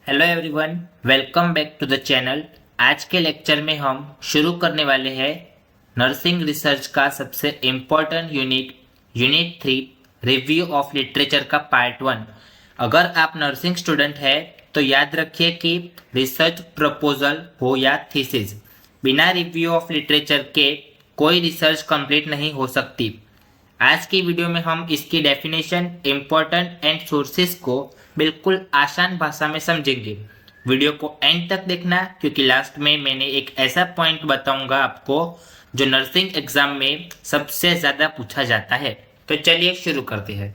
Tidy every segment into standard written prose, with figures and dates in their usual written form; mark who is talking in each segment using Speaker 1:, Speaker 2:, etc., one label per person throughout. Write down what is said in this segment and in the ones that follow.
Speaker 1: Hello everyone, welcome back to the channel. आज के lecture में हम शुरू करने वाले हैं नर्सिंग रिसर्च का सबसे important unit 3 review of literature का पार्ट 1। अगर आप नर्सिंग स्टूडेंट हैं तो याद रखिए कि रिसर्च प्रपोजल हो या थीसिस, बिना रिव्यू ऑफ लिटरेचर के कोई रिसर्च कंप्लीट नहीं हो सकती। आज की वीडियो में हम इसकी डेफिनेशन, इम्पोर्टेंट एंड सोर्सेस को बिल्कुल आसान भाषा में समझेंगे। वीडियो को एंड तक देखना, क्योंकि लास्ट में मैंने एक ऐसा पॉइंट बताऊंगा आपको जो नर्सिंग एग्जाम में सबसे ज्यादा पूछा जाता है। तो चलिए शुरू करते हैं।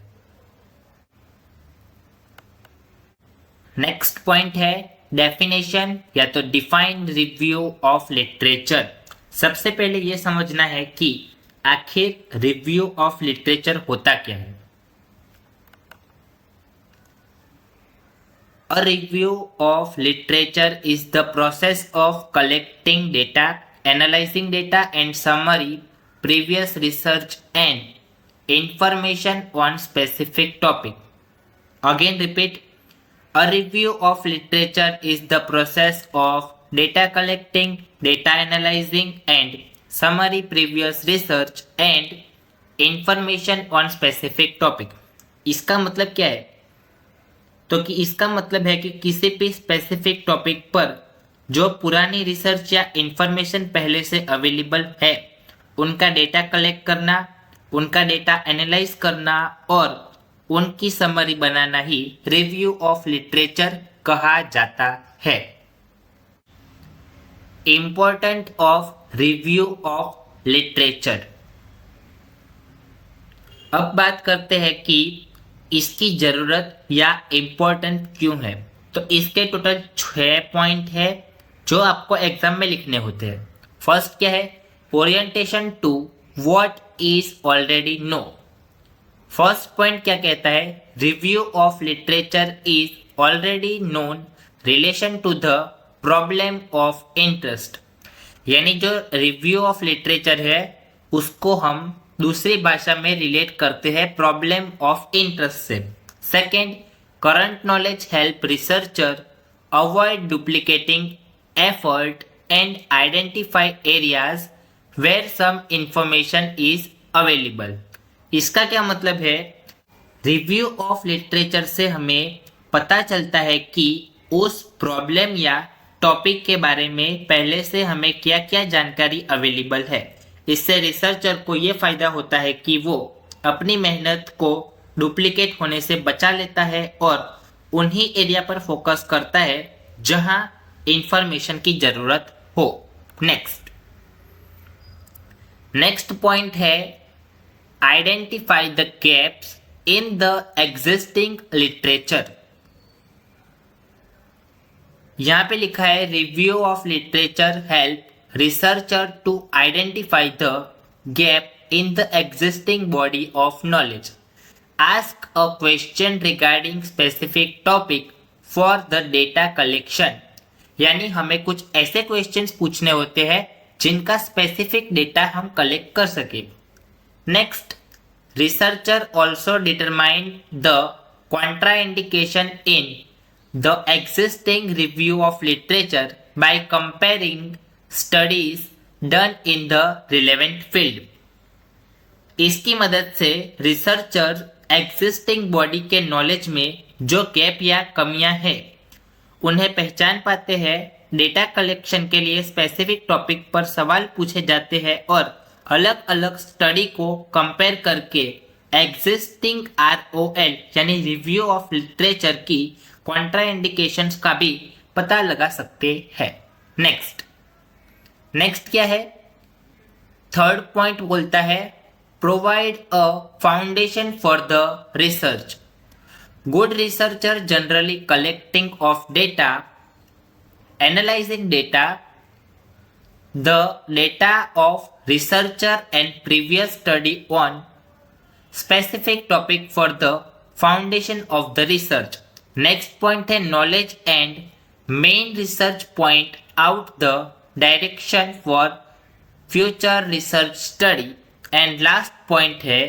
Speaker 1: नेक्स्ट पॉइंट है डेफिनेशन या तो डिफाइंड रिव्यू ऑफ लिटरेचर। सबसे पहले यह समझना है कि आखिर रिव्यू ऑफ लिटरेचर होता क्या है। A review of literature is the process of collecting data, analyzing data and summary previous research and information on specific topic. Again repeat, a review of literature is the process of data collecting, data analyzing and summary previous research and information on specific topic. इसका मतलब क्या है? तो कि इसका मतलब है कि किसी भी स्पेसिफिक टॉपिक पर जो पुरानी रिसर्च या इंफॉर्मेशन पहले से अवेलेबल है उनका डेटा कलेक्ट करना, उनका डेटा एनालाइज करना और उनकी summary banana he review of literature कहा जाता है। Important of review of literature. अब बात करते हैं कि इसकी जरूरत या इम्पोर्टेंट क्यों है। तो इसके टोटल 6 पॉइंट है जो आपको एग्जाम में लिखने होते हैं। फर्स्ट क्या है? Orientation to what is already known. First point क्या कहता है? Review of literature is already known relation to the problem of interest. यानी जो रिव्यू ऑफ लिटरेचर है उसको हम दूसरी भाषा में रिलेट करते हैं प्रॉब्लम ऑफ इंटरेस्ट से। Second, current knowledge help researcher avoid duplicating effort and identify areas where some information is available. इसका क्या मतलब है? रिव्यू ऑफ लिटरेचर से हमें पता चलता है कि उस प्रॉब्लम या टॉपिक के बारे में पहले से हमें क्या क्या जानकारी अवेलेबल है। इससे रिसर्चर को यह फायदा होता है कि वो अपनी मेहनत को डुप्लीकेट होने से बचा लेता है और उन्हीं एरिया पर फोकस करता है जहां इंफॉर्मेशन की जरूरत हो। नेक्स्ट पॉइंट है identify the gaps in the existing literature. यहां पे लिखा है review of literature help researcher to identify the gap in the existing body of knowledge. Ask a question regarding specific topic for the data collection. यानी हमें कुछ ऐसे questions पूछने होते हैं जिनका स्पेसिफिक डेटा हम कलेक्ट कर सके। Next, researcher also determine the contraindication in the existing review of literature by comparing studies done in the relevant field. इसकी मदद से रिसर्चर एग्जिस्टिंग बॉडी के नॉलेज में जो गैप या कमियां हैं उन्हें पहचान पाते हैं। डेटा कलेक्शन के लिए स्पेसिफिक टॉपिक पर सवाल पूछे जाते हैं और अलग अलग स्टडी को कंपेयर करके एग्जिस्टिंग ROL यानी रिव्यू ऑफ लिटरेचर की कॉन्ट्राइंडिकेशंस का भी पता लगा सकते हैं। नेक्स्ट क्या है? थर्ड पॉइंट बोलता है provide a foundation for the research. Good researcher generally collecting of data, analysing data, the data of researcher and previous study on specific topic for the foundation of the research. Next point है knowledge and main research point out the direction for future research study. And last point है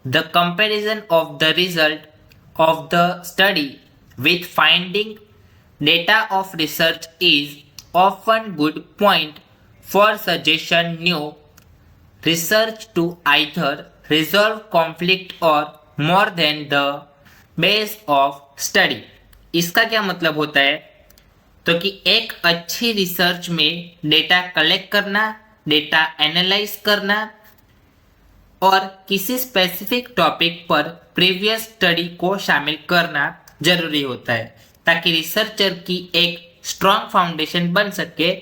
Speaker 1: the comparison of the result of the study with finding data of research is often good point for suggestion new research to either resolve conflict or more than the base of study। इसका क्या मतलब होता है? तो कि एक अच्छी research में डेटा कलेक्ट करना, डेटा एनालाइज करना और किसी स्पेसिफिक टॉपिक पर प्रीवियस स्टडी को शामिल करना जरूरी होता है ताकि रिसर्चर की एक स्ट्रॉन्ग फाउंडेशन बन सके,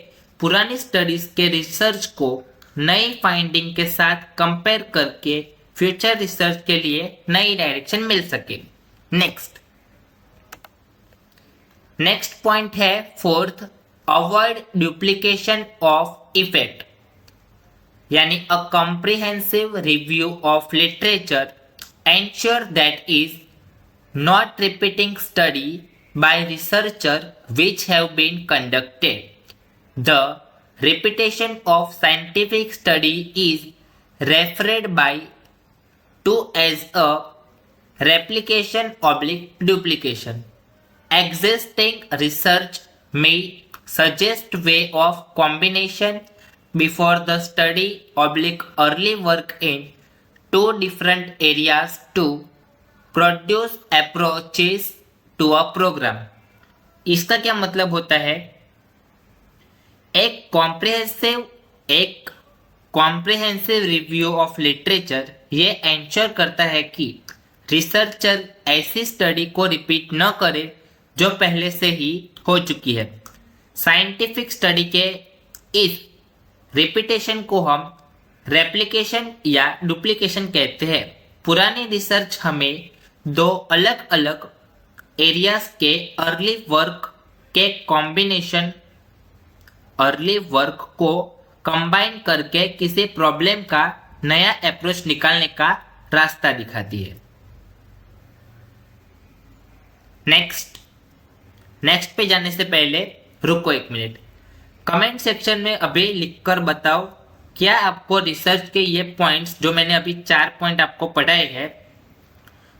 Speaker 1: पुरानी स्टडीज के रिसर्च को नई फाइंडिंग के साथ कंपेयर करके फ्यूचर रिसर्च के लिए नई डायरेक्शन मिल सके। नेक्स्ट पॉइंट है fourth, avoid duplication of effect, यानी a comprehensive review of literature ensure that is not repeating study by researcher which have been conducted. The repetition of scientific study is referred by to as a replication/duplication. Existing research may suggest way of combination before the study/early work in two different areas to produce approaches to a program. इसका क्या मतलब होता है? एक comprehensive review of literature ये ensure करता है कि रिसर्चर ऐसी स्टडी को रिपीट न करे जो पहले से ही हो चुकी है। साइंटिफिक स्टडी के इस रिपीटेशन को हम रेप्लिकेशन या डुप्लीकेशन कहते हैं। पुरानी रिसर्च हमें दो अलग अलग एरियाज के अर्ली वर्क को कंबाइन करके किसी प्रॉब्लम का नया अप्रोच निकालने का रास्ता दिखाती है। नेक्स्ट पे जाने से पहले रुको एक मिनट, कमेंट सेक्शन में अभी लिखकर बताओ क्या आपको रिसर्च के ये पॉइंट्स जो मैंने अभी 4 पॉइंट आपको पढ़ाए हैं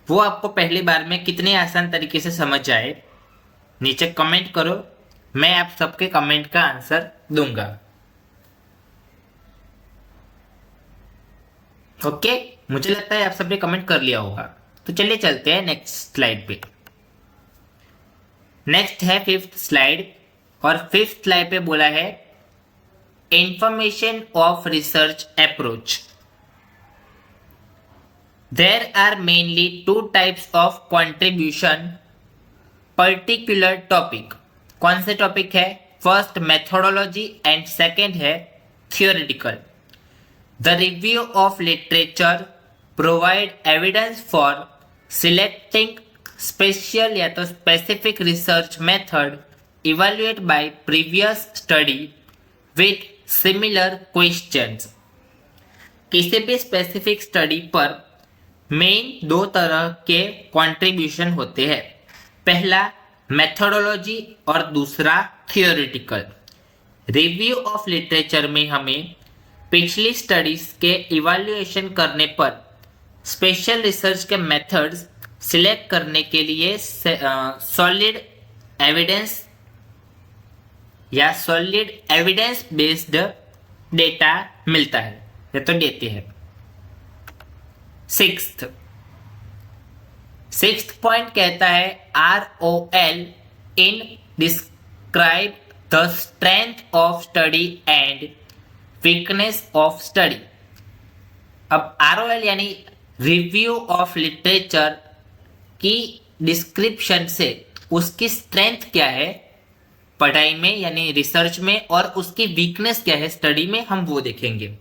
Speaker 1: वो आपको पहली बार में कितने आसान तरीके से समझ आए। नीचे कमेंट करो, मैं आप सबके कमेंट का आंसर दूंगा। ओके, मुझे लगता है आप सबने कमेंट कर लिया होगा। तो चलिए चलते हैं नेक्स्ट स्लाइड पे। नेक्स्ट है 5th स्लाइड और 5th स्लाइड पे बोला है information of research approach. There are mainly two types of contribution particular topic। कौन से टॉपिक है? फर्स्ट methodology एंड सेकेंड है theoretical। The review of literature provide evidence for selecting special या तो specific research method evaluated by previous study with similar questions। किसी भी specific study पर main 2 तरह के कंट्रीब्यूशन होते हैं, पहला मेथोडोलॉजी और दूसरा थियोरिटिकल। रिव्यू ऑफ लिटरेचर में हमें पिछली स्टडीज के इवैल्यूएशन करने पर स्पेशल रिसर्च के मेथड्स सिलेक्ट करने के लिए सॉलिड एविडेंस बेस्ड डेटा मिलता है या तो देते हैं। सिक्स्थ पॉइंट कहता है ROL in describe the strength of study and weakness of study. अब ROL यानी रिव्यू ऑफ लिटरेचर की डिस्क्रिप्शन से उसकी स्ट्रेंथ क्या है पढ़ाई में यानी रिसर्च में और उसकी वीकनेस क्या है स्टडी में, हम वो देखेंगे।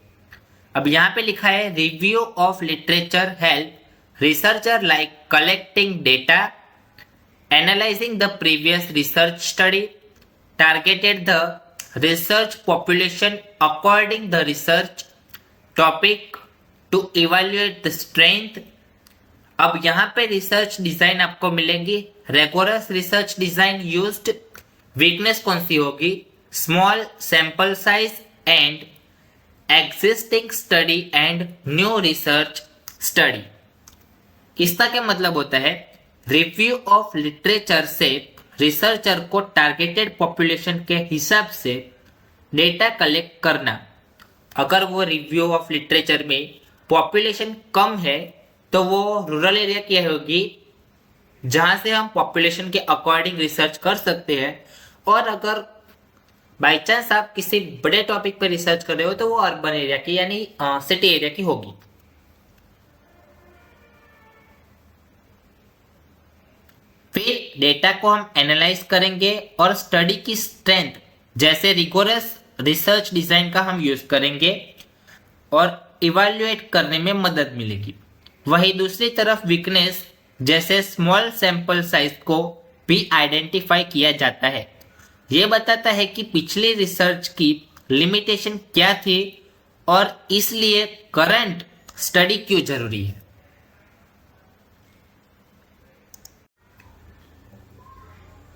Speaker 1: अब यहाँ पे लिखा है review of literature help researcher like collecting data, analysing the previous research study, targeted the research population according the research topic to evaluate the strength. अब यहाँ पे रिसर्च डिजाइन आपको मिलेंगी, rigorous research design used, weakness कौन सी होगी, small sample size and existing study and new research study. इसका क्या मतलब होता है? रिव्यू ऑफ लिटरेचर से रिसर्चर को टारगेटेड पॉपुलेशन के हिसाब से डेटा कलेक्ट करना। अगर वो रिव्यू ऑफ लिटरेचर में पॉपुलेशन कम है तो वो रूरल एरिया की होगी जहां से हम पॉपुलेशन के अकॉर्डिंग रिसर्च कर सकते हैं, और अगर बाई चांस आप किसी बड़े टॉपिक पर रिसर्च कर रहे हो तो वो अर्बन एरिया की यानी सिटी एरिया की होगी। फिर डेटा को हम एनालाइज करेंगे और स्टडी की स्ट्रेंथ जैसे रिगोरस रिसर्च डिजाइन का हम यूज करेंगे और इवैल्यूएट करने में मदद मिलेगी। वहीं दूसरी तरफ वीकनेस जैसे स्मॉल सैंपल साइज को भी आइडेंटिफाई किया जाता है। यह बताता है कि पिछली रिसर्च की लिमिटेशन क्या थी और इसलिए करंट स्टडी क्यों जरूरी है।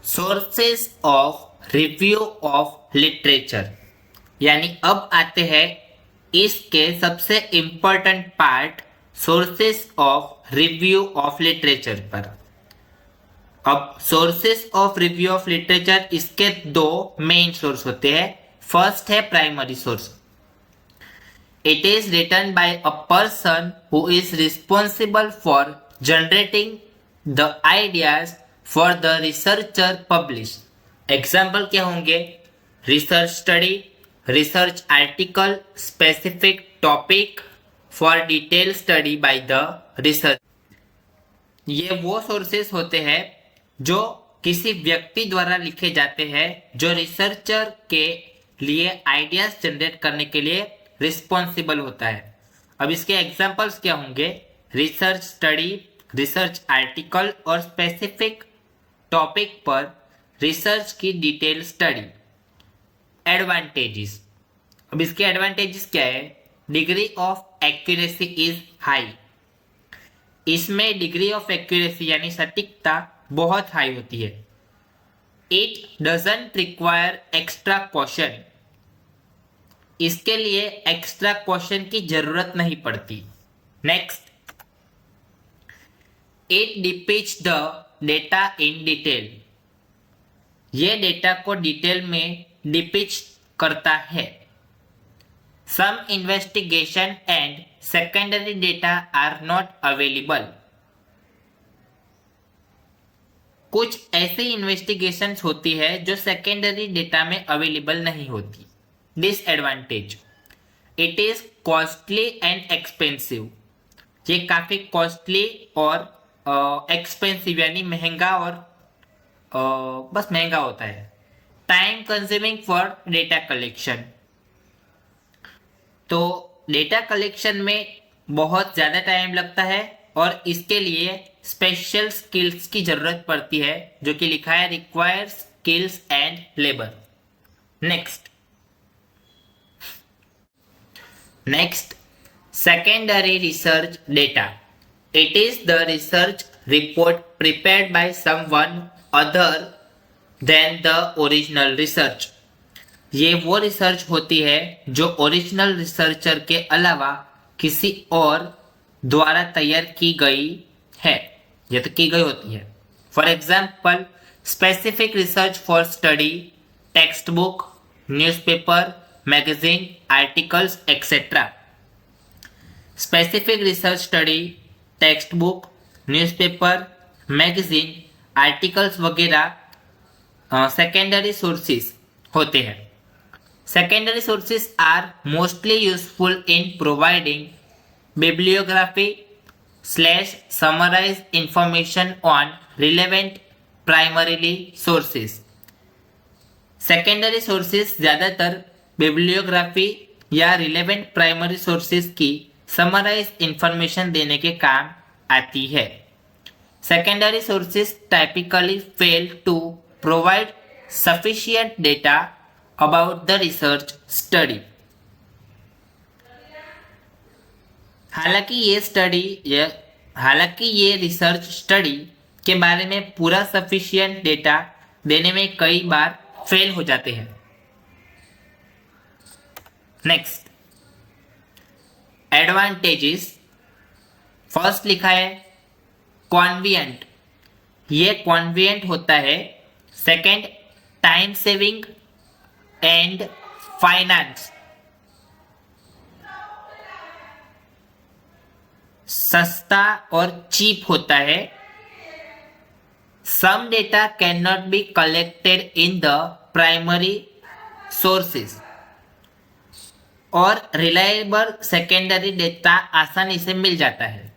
Speaker 1: Sources of review of literature, यानी अब आते हैं इसके सबसे important part sources of review of literature पर। अब sources of review of literature, इसके दो मेन सोर्स होते हैं। फर्स्ट है primary source. It is written by a person who is responsible for generating the ideas for the researcher publish. Example क्या होंगे? Research study, research article, specific topic for detail study by the research. ये वो sources होते हैं जो किसी व्यक्ति द्वारा लिखे जाते हैं जो रिसर्चर के लिए आइडियाज जनरेट करने के लिए रिस्पॉन्सिबल होता है। अब इसके एग्जाम्पल्स क्या होंगे? रिसर्च स्टडी, रिसर्च आर्टिकल और स्पेसिफिक टॉपिक पर रिसर्च की डिटेल स्टडी। एडवांटेजेस, अब इसके एडवांटेजेस क्या है? Degree of accuracy is high. इसमें डिग्री ऑफ एक्यूरेसी यानी सटीकता बहुत हाई होती है। It doesn't require extra question, इसके लिए एक्स्ट्रा क्वेश्चन की जरूरत नहीं पड़ती। Next, it depicts the data in detail, ये डेटा को डिटेल में डिपिक्ट करता है। सम investigation and secondary data are not available, कुछ ऐसी इन्वेस्टिगेशंस होती है जो सेकेंडरी डेटा में अवेलेबल नहीं होती। Disadvantage, it is costly and expensive, ये काफी कॉस्टली और एक्सपेंसिव यानी महंगा और बस महंगा होता है। Time consuming for data collection, तो डेटा कलेक्शन में बहुत ज़्यादा टाइम लगता है और इसके लिए स्पेशल स्किल्स की जरूरत पड़ती है, जो कि लिखा है require skills and labour. Next, secondary research data, it is the research report prepared by someone other than the original research. ये वो रिसर्च होती है जो ओरिजिनल रिसर्चर के अलावा किसी और द्वारा तैयार की गई है या तो की गई होती है। For example, specific research for study, text book, newspaper, magazine, articles etcetera. Specific research study, text book, newspaper, magazine, articles वगैरह सेकेंडरी सोर्सेस होते हैं। Secondary sources are mostly useful in providing bibliography/summarized information on relevant primarily sources. Secondary sources ज़्यादातर bibliography या relevant primary sources की summarized information देने के काम आती है। Secondary sources typically fail to provide sufficient data about the research study. हालांकि ये रिसर्च स्टडी के बारे में पूरा सफिशिएंट डेटा देने में कई बार फेल हो जाते हैं। Next, advantages. फर्स्ट लिखा है कॉन्विएंट, ये कॉन्विएंट होता है। Second, time saving and finance, सस्ता और चीप होता है। Some data can not be collected in the primary sources, और रिलायबल सेकेंडरी डेटा आसानी से मिल जाता है।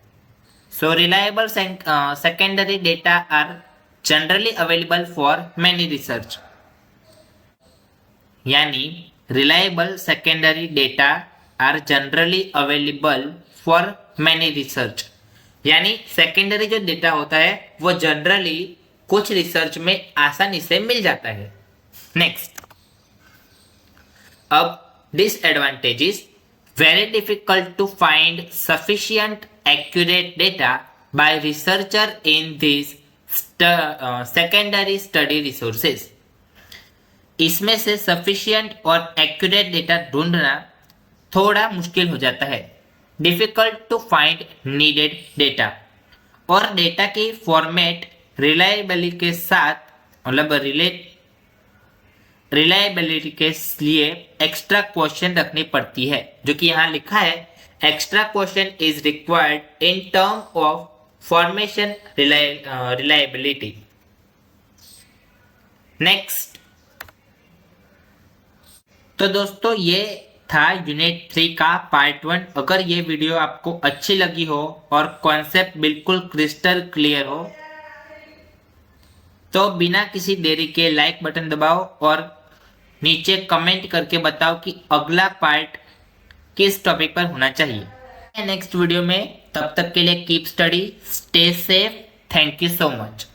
Speaker 1: So reliable secondary data are generally available for many research, यानी reliable secondary data are generally available for many research, यानी secondary जो data होता है वो जनरली कुछ रिसर्च में आसानी से मिल जाता है। नेक्स्ट, अब disadvantages: very difficult to find sufficient accurate data by researcher in these secondary study resources। इसमें से sufficient और accurate डेटा ढूंढना थोड़ा मुश्किल हो जाता है। difficult to find needed data, और डेटा की फॉर्मेट रिलायबिलिटी के साथ मतलब रिलायबिलिटी के लिए एक्स्ट्रा क्वेश्चन रखनी पड़ती है, जो कि यहां लिखा है extra question is required in term of formation reliability. Next, तो दोस्तों ये था यूनिट 3 का पार्ट 1। अगर ये वीडियो आपको अच्छी लगी हो और कॉन्सेप्ट बिल्कुल क्रिस्टल क्लियर हो तो बिना किसी देरी के लाइक बटन दबाओ और नीचे कमेंट करके बताओ कि अगला पार्ट किस टॉपिक पर होना चाहिए नेक्स्ट वीडियो में। तब तक के लिए keep study, stay safe, thank you so much.